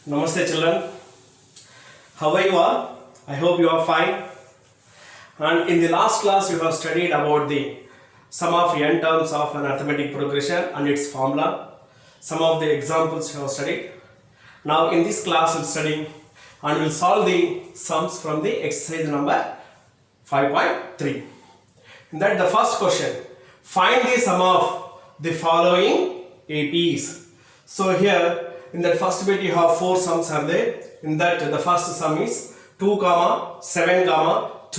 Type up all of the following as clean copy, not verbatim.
Namaste children, how are you all? I hope you are fine. And in the last class you have studied about the sum of n terms of an arithmetic progression and its formula. Some of the examples you have studied. Now in this class we'll study and we'll solve the sums from the exercise number 5.3. In that the first question, find the sum of the following APs. So here in that first bit you have 4 sums are there. In that the first sum is 2, 7, 12,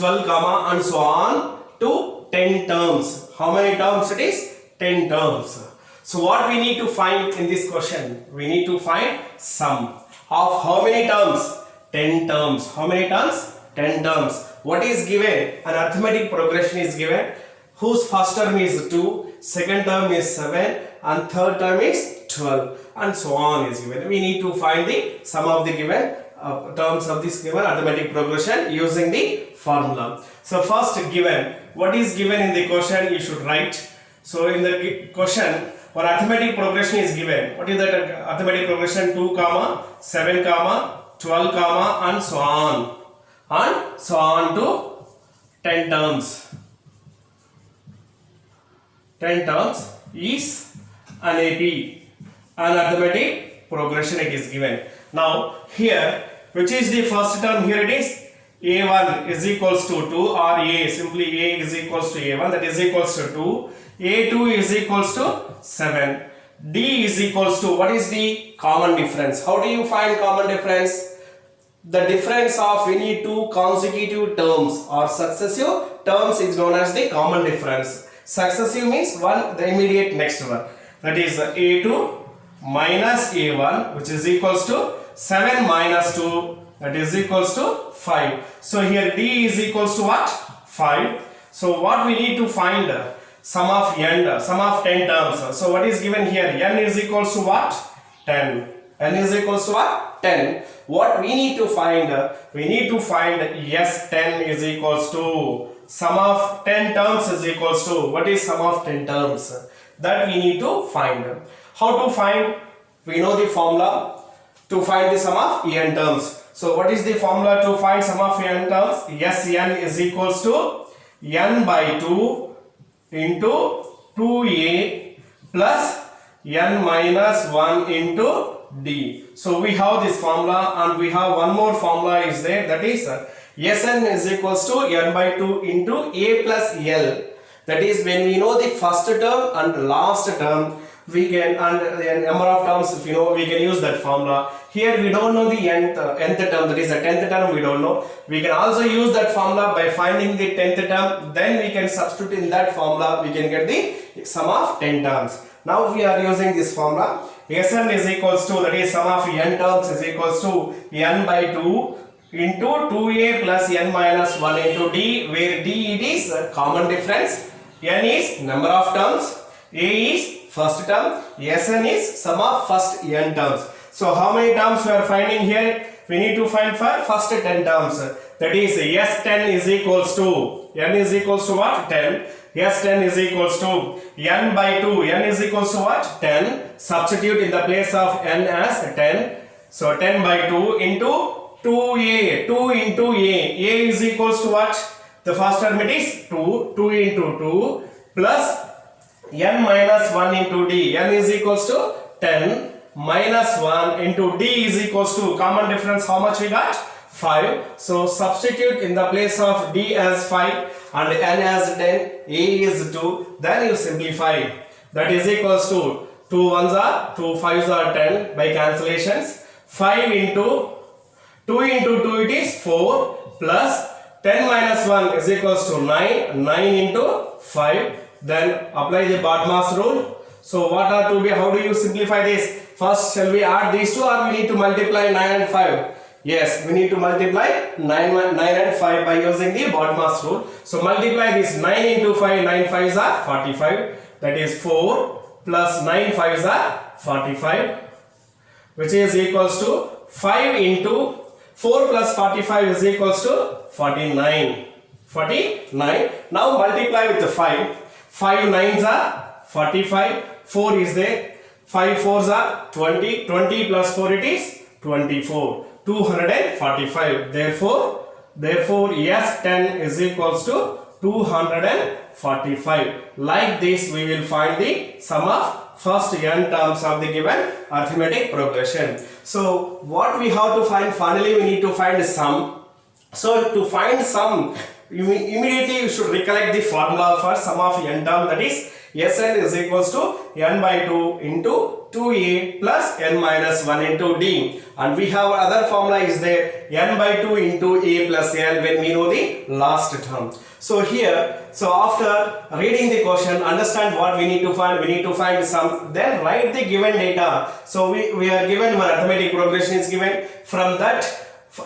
and so on to 10 terms. How many terms it is? 10 terms. So what we need to find in this question? We need to find sum of how many terms? 10 terms. How many terms? 10 terms. What is given? An arithmetic progression is given whose first term is 2, second term is 7 and third term is 12 and so on is given. We need to find the sum of the given terms of this given arithmetic progression using the formula. So first given, what is given in the question you should write. So in the question for arithmetic progression is given. What is that arithmetic progression? 2, 7, 12, and so on to 10 terms. 10 terms is an AP, an arithmetic progression it is given. Now here, which is the first term? Here it is A1 is equals to 2 or A, simply A is equals to A1, that is equals to 2. A2 is equals to 7. D is equals to, what is the common difference? How do you find common difference? The difference of any two consecutive terms or successive terms is known as the common difference. Successive means one, the immediate next one. That is A2 minus A1, which is equals to 7 minus 2, that is equals to 5. So here D is equals to what? 5. So what we need to find? Sum of n, sum of 10 terms. So what is given here? N is equals to what? 10. N is equals to what? 10. What we need to find? We need to find S10 is equals to sum of 10 terms is equals to, what is sum of 10 terms? That we need to find. How to find? We know the formula to find the sum of n terms. So what is the formula to find sum of n terms? Sn is equals to n by 2 into 2a plus n minus 1 into d. So we have this formula and we have one more formula is there, that is Sn is equals to n by 2 into a plus l. That is when we know the first term and last term, we can, and the number of terms, if you know, we can use that formula. Here we don't know the nth term, that is the 10th term we don't know. We can also use that formula by finding the 10th term, then we can substitute in that formula, we can get the sum of 10 terms. Now we are using this formula. Sn is equals to, that is sum of n terms is equals to n by 2 into 2a plus n minus 1 into d, where d it is common difference, n is number of terms, a is first term, Sn is sum of first n terms. So how many terms we are finding here? We need to find for first 10 terms. That is S10 is equals to, n is equals to what? 10. S10 is equals to n by 2. n is equals to what? 10. Substitute in the place of n as 10. So 10 by 2 into 2a. 2 into a. A is equals to what? The first term it is 2. 2 into 2 plus n minus 1 into d. n is equals to 10 minus 1 into d is equals to, common difference how much we got? 5. So substitute in the place of d as 5 and n as 10, a is 2, then you simplify. That is equals to 2 1s are 2 5s are 10 by cancellations. 5 into 2 into 2 it is 4 plus 10 minus 1 is equals to 9. 9 into 5. Then apply the BODMAS rule. So what are to be, how do you simplify this? First shall we add these two or we need to multiply 9 and 5? Yes, we need to multiply 9 and 5 by using the BODMAS rule. So multiply this 9 into 5, 9 5s are 45. That is 4 plus 9 5s are 45, which is equals to 5 into 4 plus 45 is equals to 49. 49. Now multiply with the 5. 5 9s are 45. 4 is there. 5 4s are 20. 20 plus 4 it is 24, 245. Therefore S10 is equals to 245. Like this we will find the sum of first n terms of the given arithmetic progression. So what we have to find, finally we need to find sum. So to find sum, immediately you should recollect the formula for sum of n term, that is Sn is equals to n by 2 into 2a plus n minus 1 into d, and we have other formula is there, n by 2 into a plus l, when we know the last term. So here, so after reading the question, understand what we need to find. We need to find sum, then write the given data. So we are given one arithmetic progression is given. From that,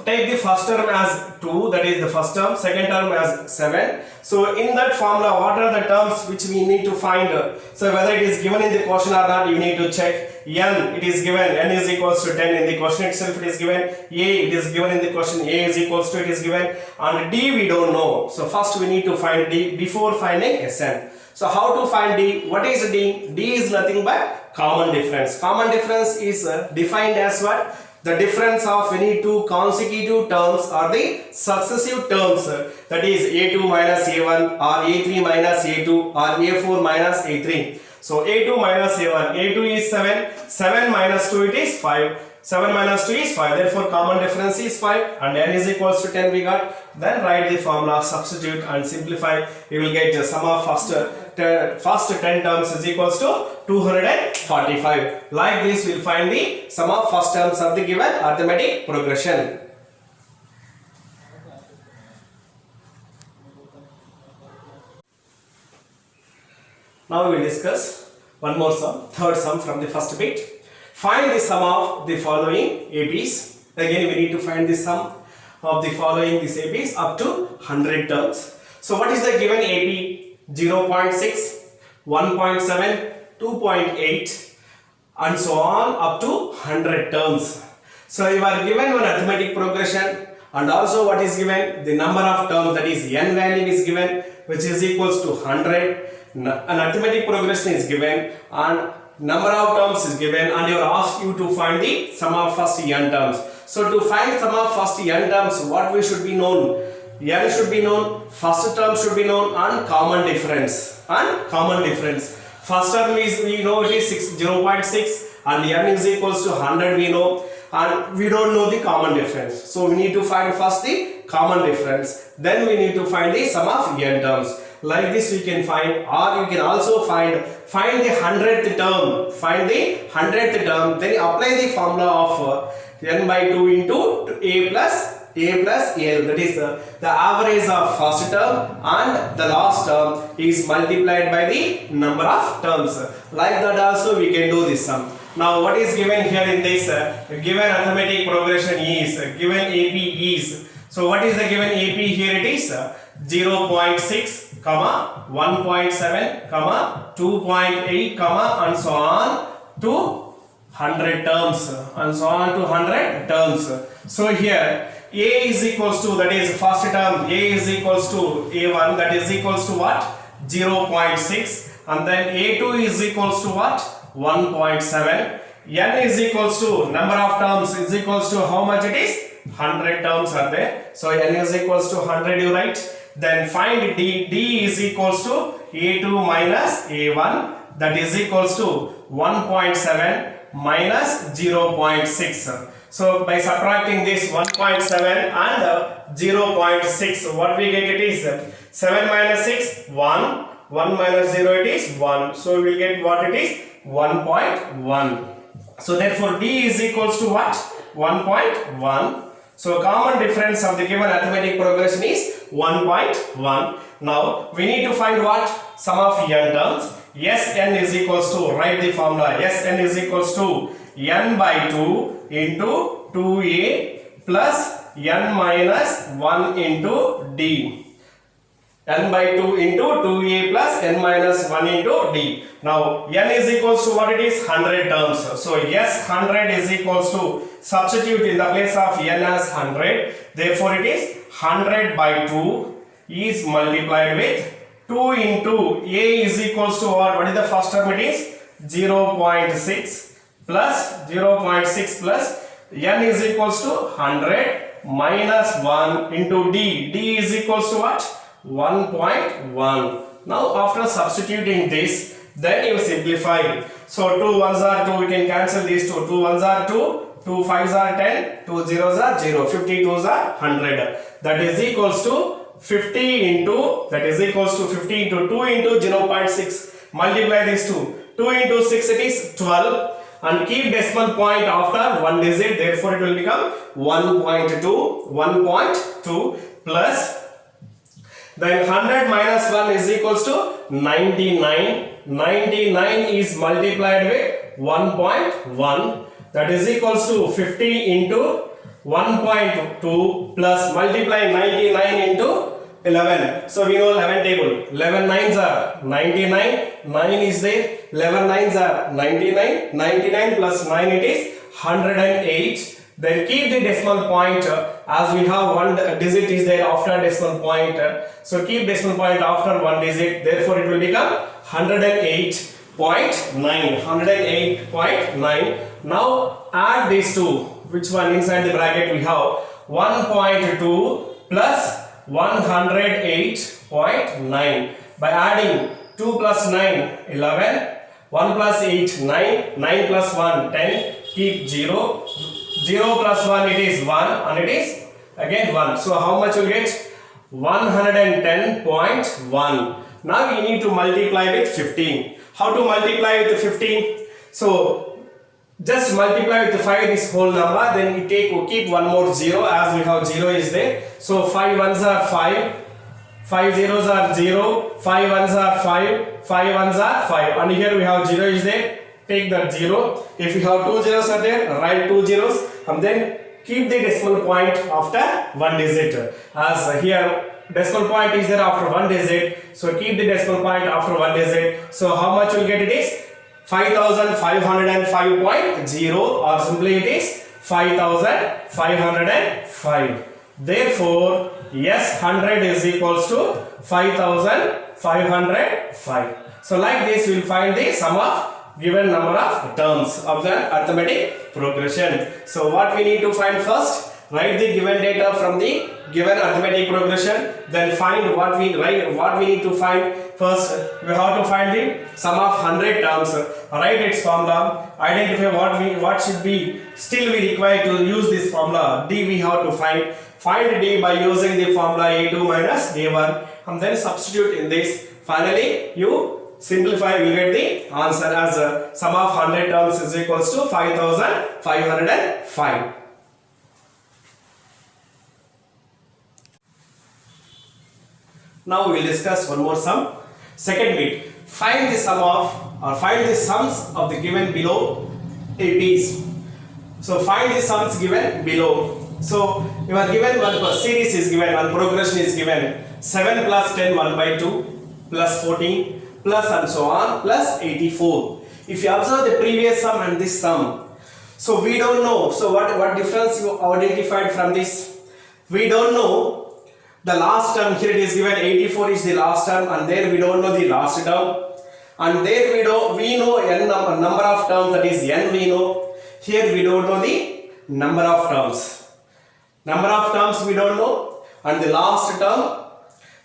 take the first term as 2, that is the first term, second term as 7. So in that formula, what are the terms which we need to find? So whether it is given in the question or not, you need to check. N, it is given, n is equals to 10 in the question itself, it is given. A, it is given in the question, a is equals to, it is given. And d we don't know. So first we need to find d before finding Sn. So how to find d? What is d? D is nothing but common difference. Common difference is defined as what? The difference of any two consecutive terms or the successive terms, that is a2 minus a1 or a3 minus a2 or a4 minus a3. So a2 minus a1, a2 is 7, 7 minus 2 it is 5, 7 minus 2 is 5, therefore common difference is 5 and n is equals to 10 we got. Then write the formula, substitute and simplify, you will get the sum of first 10 terms is equals to 245. Like this we will find the sum of first terms of the given arithmetic progression. Now we will discuss one more sum, third sum from the first bit. Find the sum of the following ABs. Again we need to find the sum of the following these ABs up to 100 terms. So what is the given AB? 0.6, 1.7, 2.8 and so on up to 100 terms. So you are given one arithmetic progression and also what is given? The number of terms, that is n value is given, which is equals to 100. An arithmetic progression is given and number of terms is given, and you are asked you to find the sum of first n terms. So to find sum of first n terms, what we should be known? N should be known, first term should be known, and common difference. First term is, we know it is 0.6 and n is equals to 100 we know, and we don't know the common difference. So we need to find first the common difference, then we need to find the sum of n terms. Like this we can find, or you can also find the 100th term. Find the 100th term, then apply the formula of n by 2 into a plus l, that is the average of first term and the last term is multiplied by the number of terms. Like that also we can do this sum. Now what is given here in this given arithmetic progression is given AP is, so what is the given AP here? It is 0.6, 1.7, 2.8, and so on to 100 terms, and so on to 100 terms. So here A is equals to, that is first term, A is equals to A1, that is equals to what? 0.6, and then A2 is equals to what? 1.7. N is equals to, number of terms is equals to how much it is? 100 terms are there. So n is equals to 100 you write. Then find d. D is equals to a2 minus a1, that is equals to 1.7 minus 0.6. So by subtracting this 1.7 and 0.6, what we get it is 7 minus 6, 1. 1 minus 0 it is 1. So we will get what it is? 1.1. So therefore d is equals to what? 1.1. So common difference of the given arithmetic progression is 1.1. Now we need to find what? Sum of n terms. Sn is equals to, write the formula, Sn is equals to n by 2 into 2a plus n minus 1 into d. N by 2 into 2a plus n minus 1 into d. Now n is equals to what it is? 100 terms. So yes, 100 is equals to, substitute in the place of n as 100. Therefore it is 100 by 2 is multiplied with 2 into a is equals to what? What is the first term? It is 0.6 plus 0.6 plus n is equals to 100 minus 1 into d. D is equals to what? 1.1. Now after substituting this, then you simplify. So 2 ones are 2, we can cancel these two. 2 ones are 2, 2 fives are 10, 2 zeros are 0, 50 twos are 100. That is equals to 50 into, that is equals to 50 into 2 into 0.6. Multiply these two. 2 into 6 it is 12. And keep decimal point after one digit, therefore it will become 1.2 plus, then 100 minus 1 is equals to 99. 99 is multiplied with 1.1, that is equals to 50 into 1.2 plus multiply 99 into 11. So we know 11 table. 11 nines are 99. 9 is there. 11 nines are 99. 99 plus 9 it is 108. Then keep the decimal point as we have one digit is there after decimal point. So keep decimal point after one digit. Therefore it will become 108.9. 108.9. Now add these two. Which one? Inside the bracket we have 1.2 plus 108.9. By adding 2 plus 9 11, 1 plus 8 9, 9 plus 1 10, keep 0, 0 plus 1 it is 1 and it is again 1. So how much you get? 110.1. Now we need to multiply with 15. How to multiply with 15? So just multiply with 5 this whole number, then we keep one more 0 as we have 0 is there. So 5 ones are 5, 5 zeros are 0, 5 ones are 5, 5 ones are 5, and here we have 0 is there. Take that 0. If you have 2 zeros are there, write 2 zeros and then keep the decimal point after one digit. As here decimal point is there after one digit, so keep the decimal point after one digit. So how much you get it is 5505.0, or simply it is 5505. Therefore, yes, 100 is equals to 5505. So like this we will find the sum of given number of terms of the arithmetic progression. So what we need to find first? Write the given data from the given arithmetic progression. Then find what we need to find. First, we have to find the sum of 100 terms. Write its formula. Identify what should be. Still we require to use this formula. D we have to find. Find D by using the formula A2 minus A1, and then substitute in this. Finally, you simplify. You will get the answer as sum of 100 terms is equals to 5505. Now we will discuss one more sum. Second bit, find the sums of the given below APs. So find the sums given below. So you are given one series is given, one progression is given, 7 plus 10 1 by 2 plus 14 plus and so on plus 84. If you observe the previous sum and this sum, so we don't know. So what difference you identified from this? We don't know. The last term here it is given 84 is the last term, and there we don't know the last term, and there we know n number of terms, that is n we know. Here we don't know the number of terms. Number of terms we don't know, and the last term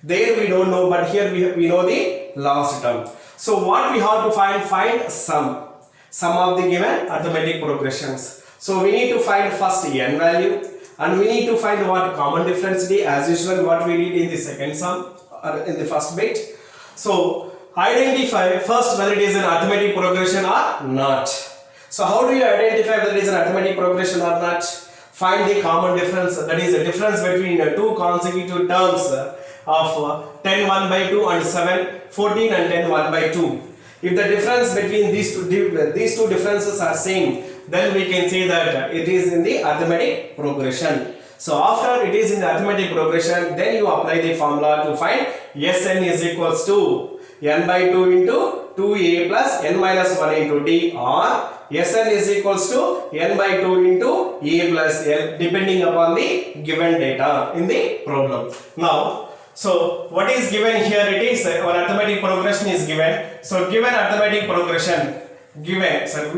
there we don't know, but here we know the last term. So what we have to find sum of the given arithmetic progressions. So we need to find first n value. And we need to find what common difference D, as usual what we did in the second sum or in the first bit. So identify first whether it is an arithmetic progression or not. So how do you identify whether it is an arithmetic progression or not? Find the common difference, that is the difference between two consecutive terms of 10 1 by 2 and 7, 14 and 10 1 by 2. If the difference between these two differences are same, then we can say that it is in the arithmetic progression. So after it is in the arithmetic progression, then you apply the formula to find Sn is equals to n by 2 into 2a plus n minus 1 into d, or Sn is equals to n by 2 into a plus l, depending upon the given data in the problem. Now, so what is given here? It is an arithmetic progression is given. So given arithmetic progression, given, so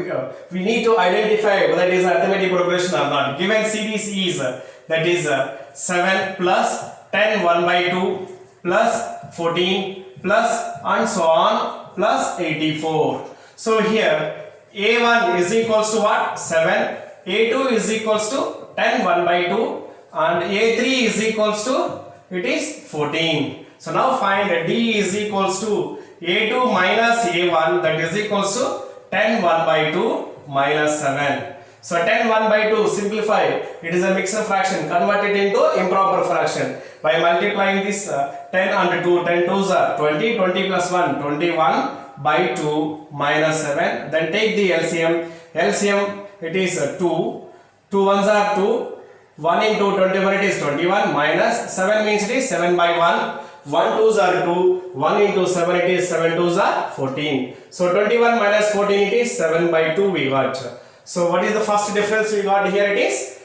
we need to identify whether it is arithmetic progression or not. Given series is that is 7 plus 10 1 by 2 plus 14 plus and so on plus 84. So here A1 is equals to what? 7. A2 is equals to 10 1 by 2 and A3 is equals to it is 14. So now find D is equals to A2 minus A1, that is equals to 10 1 by 2 minus 7. So 10 1 by 2 simplify, it is a mixed fraction, convert it into improper fraction by multiplying this 10 and 2, 10 2s are 20, 20 plus 1, 21 by 2 minus 7. Then take the LCM, LCM it is 2, 2 ones are 2, 1 into 21 it is 21 minus 7 means it is 7 by 1. 1 2s are 2, 1 into 7 it is 7 2s are 14. So 21 minus 14 it is 7 by 2 we got. So what is the first difference we got here? It is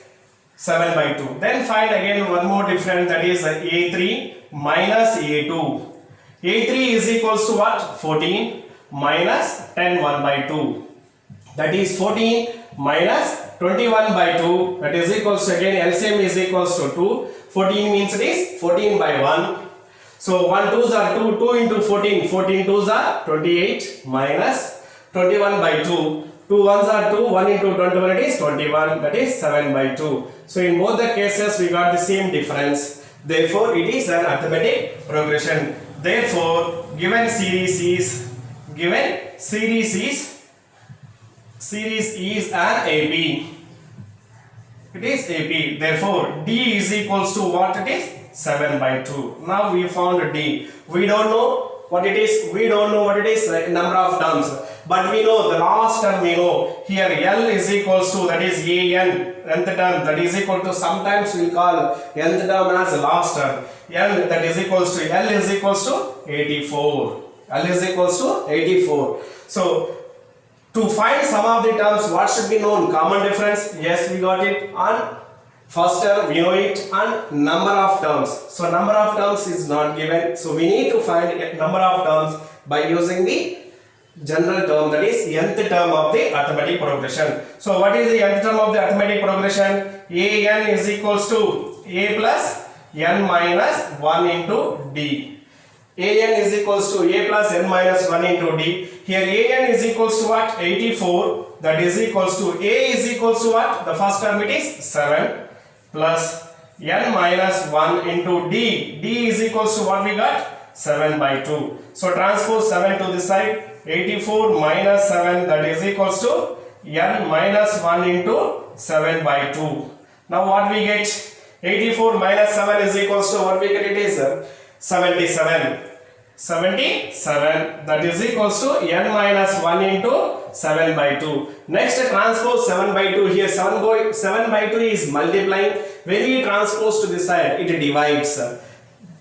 7 by 2. Then find again one more difference, that is A3 minus A2. A3 is equals to what? 14 minus 10 1 by 2. That is 14 minus 21 by 2, that is equals to again LCM is equals to 2. 14 means it is 14 by 1. So 1 2s are 2, 2 into 14, 14 2s are 28 minus 21 by 2. 2 1s are 2, 1 into 21 it is 21, that is 7 by 2. So in both the cases we got the same difference. Therefore it is an arithmetic progression. Therefore given series is an AP. It is AP. Therefore D is equals to what it is? 7 by 2. Now we found D. We don't know what it is. We don't know what it is, number of terms. But we know the last term we know. Here L is equals to, that is AN, nth term, that is equal to, sometimes we call nth term as last term. N, that is equals to, L is equals to 84. L is equals to 84. So to find sum of the terms, what should be known? Common difference, yes, we got it. And first term we know it, and number of terms. So number of terms is not given. So we need to find number of terms by using the general term, that is nth term of the arithmetic progression. So what is the nth term of the arithmetic progression? An is equals to a plus n minus 1 into d. An is equals to a plus n minus 1 into d. Here An is equals to what? 84. That is equals to a is equals to what? The first term it is 7 plus n minus 1 into d. D is equals to what we got? 7 by 2. So transpose 7 to this side. 84 minus 7, that is equals to n minus 1 into 7 by 2. Now what we get? 84 minus 7 is equals to what we get? It is 77. 77, that is equals to n minus 1 into 7 by 2. Next transpose 7 by 2. Here 7 by 2 is multiplying. When we transpose to this side, it divides.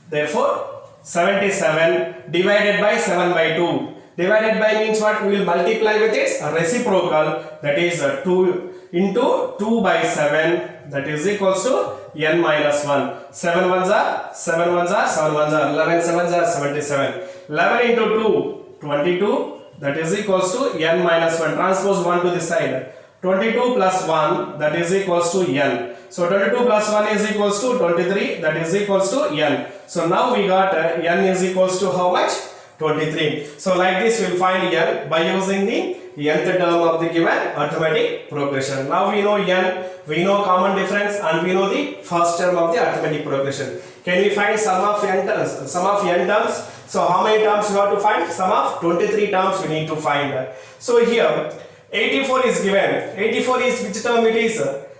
Therefore 77 divided by 7 by 2. Divided by means what? We will multiply with its reciprocal, that is 2 into 2 by 7, that is equals to n minus 1. 7 ones are 7 ones are 7 ones are 11 sevens are 77. 11 into 2, 22, that is equals to n minus 1. Transpose 1 to this side. 22 plus 1, that is equals to n. So 22 plus 1 is equals to 23, that is equals to n. So now we got n is equals to how much? 23. So like this we will find n by using the nth term of the given arithmetic progression. Now we know n, we know common difference, and we know the first term of the arithmetic progression. Can we find sum of n terms? So how many terms we have to find? Sum of 23 terms we need to find. So here 84 is given. 84 is which term it is?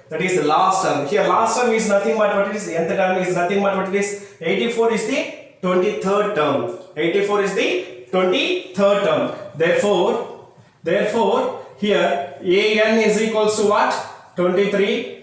That is the last term. Here last term is nothing but what it is? Nth term is nothing but what it is? 84 is the 23rd term. 84 is the 23rd term. Therefore here an is equals to what? 23rd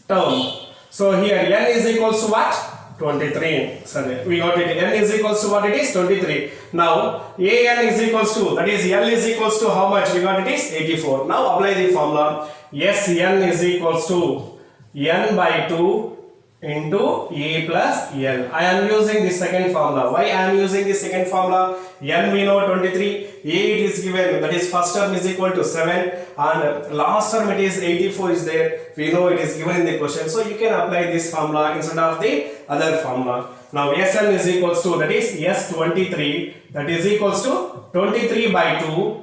term. So here n is equals to what? 23. Sorry, we got it. N is equals to what it is? 23. Now an is equals to, that is L is equals to how much? We got it is 84. Now apply the formula. Yes, n is equals to n by 2 into A plus L. I am using the second formula. Why I am using the second formula? N we know 23, A it is given, that is first term is equal to 7 and last term it is 84 is there. We know it is given in the question. So you can apply this formula instead of the other formula. Now Sn is equals to, that is S23, that is equals to 23 by 2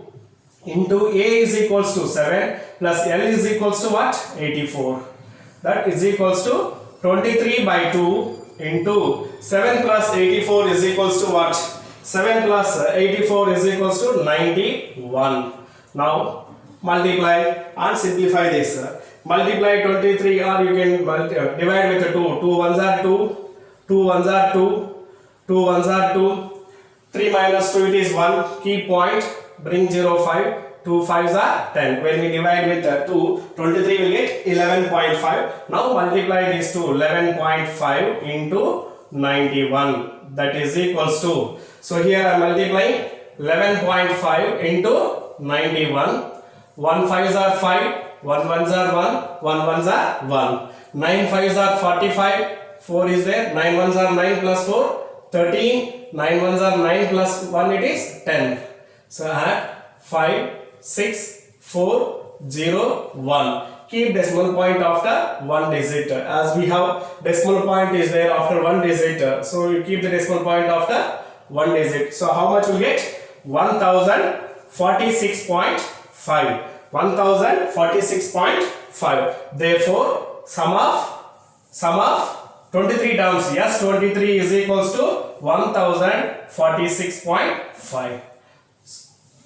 into A is equals to 7 plus L is equals to what? 84. That is equals to 23 by 2 into 7 plus 84 is equals to what? 7 plus 84 is equals to 91. Now multiply and simplify this. Multiply 23 or you can divide with 2. 2 ones are 2. 2 ones are 2. 2 ones are 2. 3 minus 2 it is 1. Key point. Bring 0 5. 2 5s are 10. When we divide with 2, 23 will get 11.5. Now multiply this to 11.5 into 91. That is equals to. So here I am multiplying 11.5 into 91. 1 5s are 5. 1 1s are 1. 1 1s are 1. 9 5s are 45. 4 is there. 9 1s are 9 plus 4. 13. 9 1s are 9 plus 1 it is 10. So add 5. 6, 4, 0, 1. Keep decimal point after one digit. As we have decimal point is there after one digit. So you keep the decimal point after one digit. So how much you get? 1046.5. 1046.5. Therefore, sum of 23 terms. Yes, 23 is equals to 1046.5.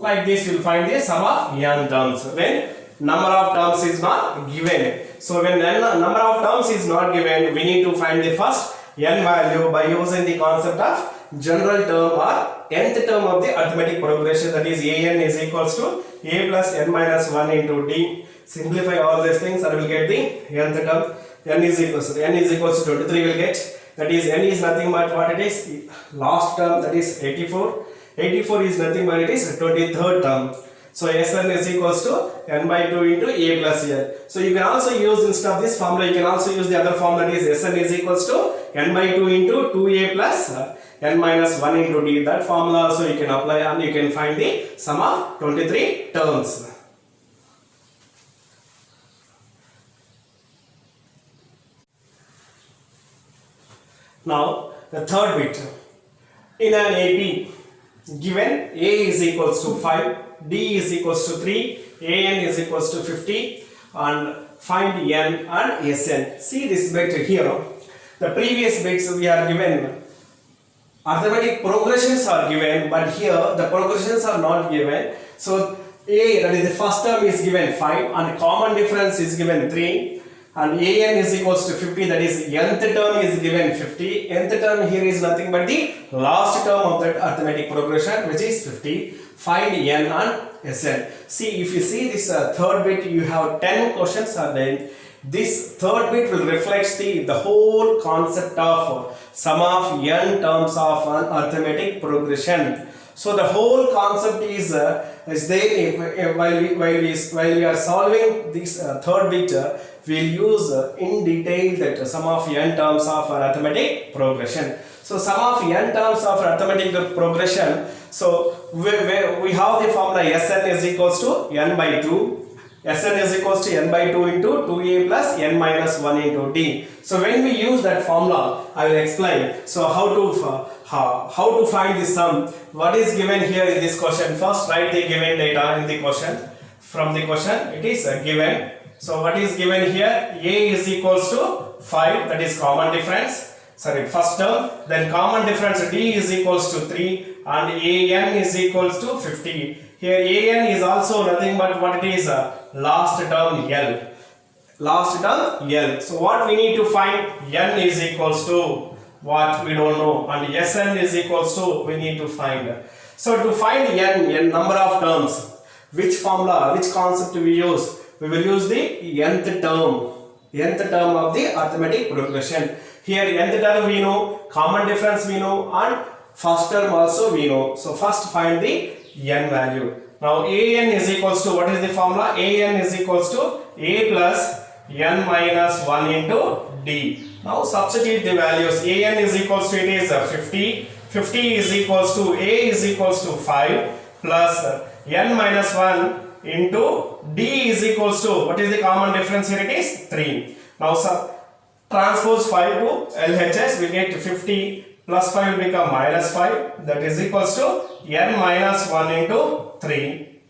Like this, we will find the sum of n terms when number of terms is not given. So when number of terms is not given, we need to find the first n value by using the concept of general term or nth term of the arithmetic progression, that is an is equals to a plus n minus 1 into d. Simplify all these things and we will get the nth term. N is equals to 23 will get, that is n is nothing but what it is, last term, that is 84. 84 is nothing but it is 23rd term. So Sn is equals to n by 2 into a plus n. So you can also use, instead of this formula, you can also use the other formula, that is Sn is equals to n by 2 into 2a plus n minus 1 into d. That formula also you can apply and you can find the sum of 23 terms. Now the third bit. In an AP, given A is equals to 5, D is equals to 3, AN is equals to 50 and find N and Sn. See this bit here. The previous bits we are given arithmetic progressions are given, but here the progressions are not given. So A, that is the first term, is given 5 and common difference is given 3. And an is equals to 50, that is nth term is given 50. Nth term here is nothing but the last term of that arithmetic progression, which is 50. Find n and Sn. See, if you see this third bit, you have 10 questions are there. This third bit will reflect the whole concept of sum of n terms of an arithmetic progression. So the whole concept is there while we are solving this third bit. We'll use in detail that sum of n terms of arithmetic progression. So sum of n terms of arithmetic progression. So we have the formula Sn is equals to n by 2. Sn is equals to n by 2 into 2a plus n minus 1 into d. So when we use that formula, I will explain. So how to find the sum. What is given here in this question? First write the given data in the question. From the question it is given. So what is given here? A is equals to 5, that is common difference. Sorry, first term. Then common difference D is equals to 3 and AN is equals to 50. Here AN is also nothing but what it is? Last term L. Last term L. So what we need to find? N is equals to what? We don't know. And Sn is equals to we need to find. So to find n number of terms, which formula, which concept we use? We will use the nth term of the arithmetic progression. Here nth term we know, common difference we know, and first term also we know. So first find the n value. Now an is equals to, what is the formula? An is equals to a plus n minus 1 into d. Now substitute the values. An is equals to, it is 50. 50 is equals to, A is equals to 5 plus n minus 1 into D is equals to, what is the common difference here? It is 3. Now transpose 5 to LHS, we get 50 plus 5 will become minus 5, that is equals to n minus 1 into 3.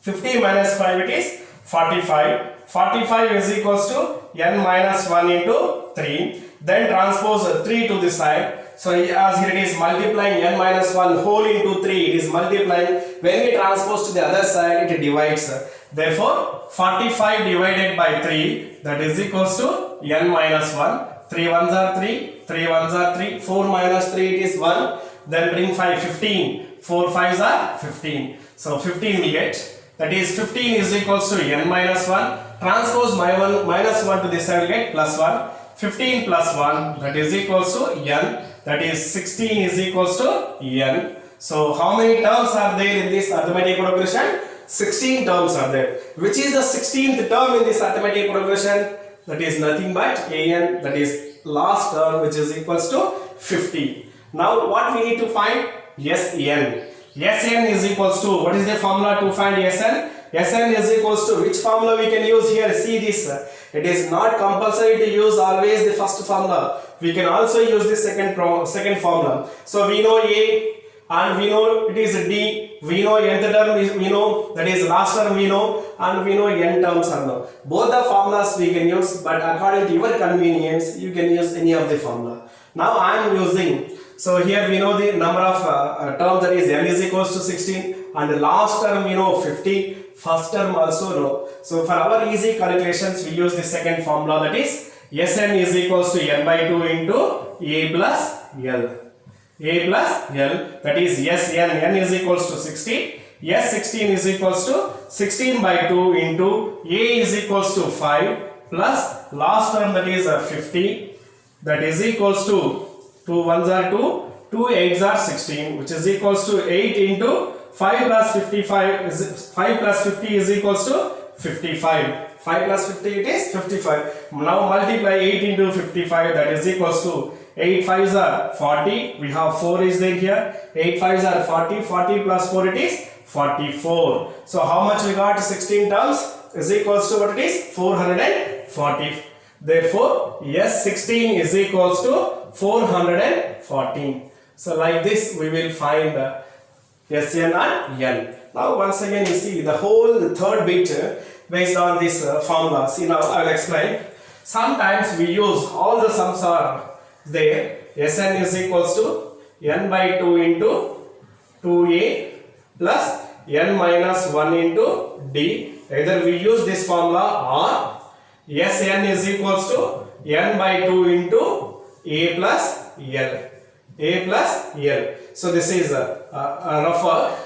50 minus 5, it is 45. 45 is equals to n minus 1 into 3. Then transpose 3 to this side. So as here it is multiplying n minus 1 whole into 3, it is multiplying. When we transpose to the other side, it divides. Therefore 45 divided by 3, that is equals to n minus 1. 3 ones are 3, 3 ones are 3, 4 minus 3, it is 1. Then bring 5, 15. 4 5s are 15. So 15 we get. That is 15 is equals to n minus 1. Transpose minus 1 to this side, we get plus 1. 15 plus 1, that is equals to n. That is 16 is equals to n. So how many terms are there in this arithmetic progression? 16 terms are there. Which is the 16th term in this arithmetic progression? That is nothing but an, that is last term, which is equals to 50. Now what we need to find? Sn. Sn is equals to, what is the formula to find Sn? Sn is equals to, which formula we can use here? See this. It is not compulsory to use always the first formula. We can also use the second formula. So we know A and we know it is D. We know nth term is, we know, that is last term we know, and we know n terms are known. Both the formulas we can use, but according to your convenience, you can use any of the formula. Now I am using, so here we know the number of terms, that is n is equals to 16, and the last term we know 50, first term also know. So for our easy calculations, we use the second formula, that is Sn is equals to n by 2 into A plus L. A plus L, that is Sn, n is equals to 60. S16 is equals to 16 by 2 into A is equals to 5 plus last term, that is 50, that is equals to 2 ones are 2, 2 8s are 16, which is equals to 8 into 5 plus 55 is 5 plus 50 is equals to 55. 5 plus 50, it is 55. Now multiply 8 into 55, that is equals to 8 5s are 40. We have 4 is there here. 8 5s are 40. 40 plus 4, it is 44. So how much we got? 16 terms is equals to, what it is? 440. Therefore S16 is equals to 414. So like this we will find Sn and n. Now once again you see the whole third bit based on this formula. See, now I will explain. Sometimes we use all the sums are there. Sn is equals to n by 2 into 2a plus n minus 1 into d. Either we use this formula or Sn is equals to n by 2 into a plus l. A plus l. So this is a rough work.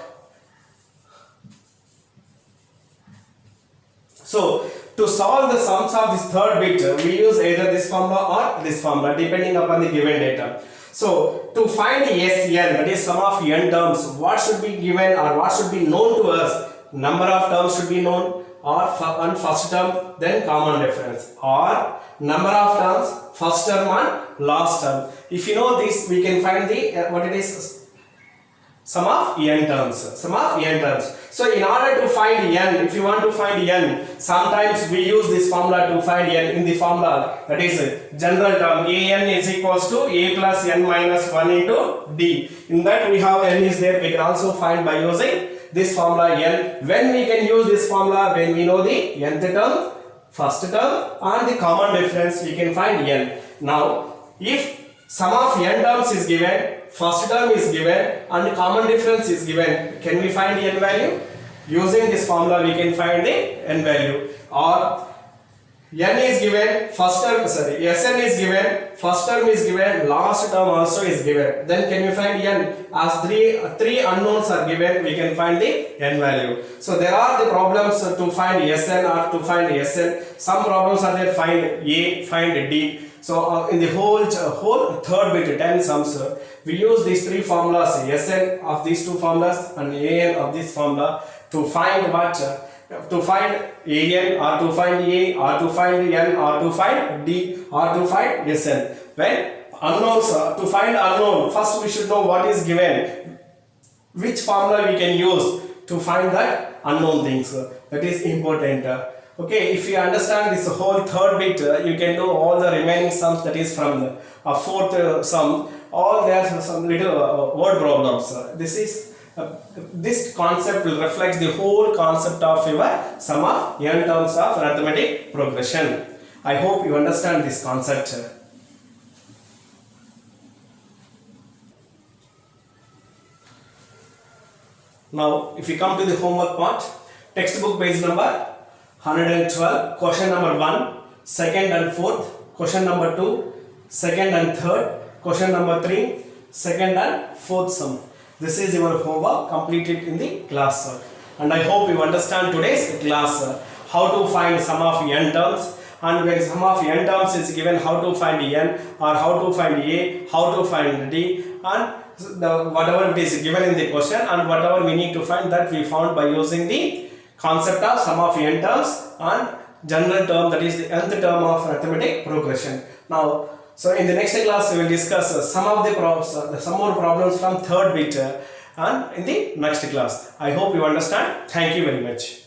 So to solve the sums of this third bit, we use either this formula or this formula depending upon the given data. So to find Sn, that is sum of n terms, what should be given or what should be known to us? Number of terms should be known, or on first term, then common difference, or number of terms, first term and last term. If you know this, we can find the what it is, sum of n terms. Sum of n terms. So in order to find n, if you want to find n, sometimes we use this formula to find n in the formula, that is general term. An is equals to a plus n minus 1 into d. In that we have n is there. We can also find by using this formula n. When we can use this formula? When we know the nth term, first term and the common difference, we can find n. Now if sum of n terms is given, first term is given and common difference is given, can we find the n value? Using this formula we can find the n value. Or n is given, first term, sorry, Sn is given, first term is given, last term also is given. Then can we find n? As three unknowns are given, we can find the n value. So there are the problems to find Sn or to find Sn. Some problems are there, find a, find d. So in the whole third bit 10 sums, we use these three formulas, Sn of these two formulas and An of this formula, to find what to find an, or to find a, or to find n, or to find d, or to find sn. When unknowns, to find unknown, first we should know what is given, which formula we can use to find that unknown things. That is important. Okay, if you understand this whole third bit, you can do all the remaining sums, that is from the fourth sum. All there are some little word problems. This concept will reflect the whole concept of your sum of n terms of arithmetic progression. I hope you understand this concept. Now, if you come to the homework part, textbook page number 112, question number 1, second and fourth, question number 2, second and third, question number 3, second and fourth sum. This is your homework completed in the class. And I hope you understand today's class. How to find sum of n terms, and when sum of n terms is given, how to find n, or how to find a, how to find d, and whatever it is given in the question, and whatever we need to find, that we found by using the concept of sum of n terms and general term, that is the nth term of arithmetic progression. Now, so in the next class we will discuss some more problems from third bit and in the next class. I hope you understand. Thank you very much.